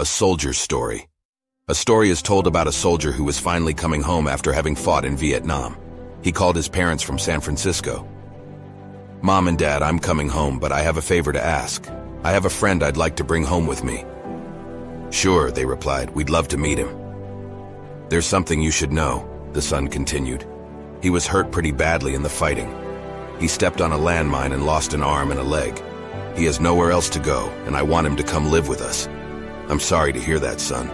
A soldier's story. A story is told about a soldier who was finally coming home after having fought in Vietnam. He called his parents from San Francisco. "Mom and Dad, I'm coming home, but I have a favor to ask. I have a friend I'd like to bring home with me." "Sure," they replied. "We'd love to meet him." "There's something you should know," the son continued. "He was hurt pretty badly in the fighting. He stepped on a landmine and lost an arm and a leg. He has nowhere else to go, and I want him to come live with us." "I'm sorry to hear that, son.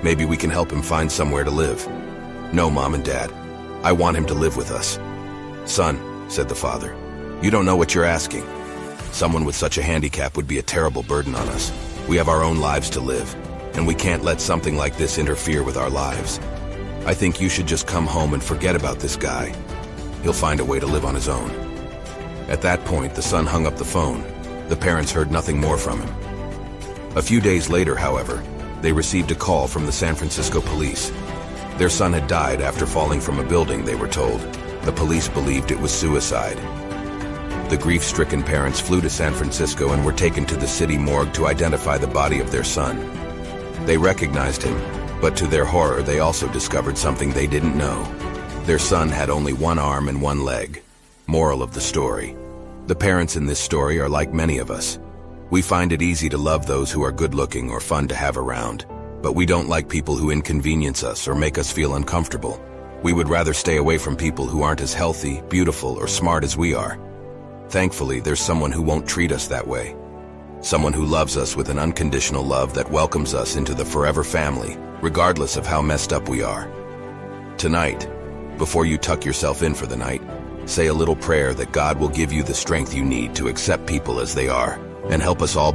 Maybe we can help him find somewhere to live." "No, Mom and Dad. I want him to live with us." "Son," said the father, "you don't know what you're asking. Someone with such a handicap would be a terrible burden on us. We have our own lives to live, and we can't let something like this interfere with our lives. I think you should just come home and forget about this guy. He'll find a way to live on his own." At that point, the son hung up the phone. The parents heard nothing more from him. A few days later, however, they received a call from the San Francisco police. Their son had died after falling from a building, they were told. The police believed it was suicide. The grief-stricken parents flew to San Francisco and were taken to the city morgue to identify the body of their son. They recognized him, but to their horror, they also discovered something they didn't know. Their son had only one arm and one leg. Moral of the story: the parents in this story are like many of us. We find it easy to love those who are good-looking or fun to have around, but we don't like people who inconvenience us or make us feel uncomfortable. We would rather stay away from people who aren't as healthy, beautiful, or smart as we are. Thankfully, there's someone who won't treat us that way. Someone who loves us with an unconditional love that welcomes us into the forever family, regardless of how messed up we are. Tonight, before you tuck yourself in for the night, say a little prayer that God will give you the strength you need to accept people as they are and help us all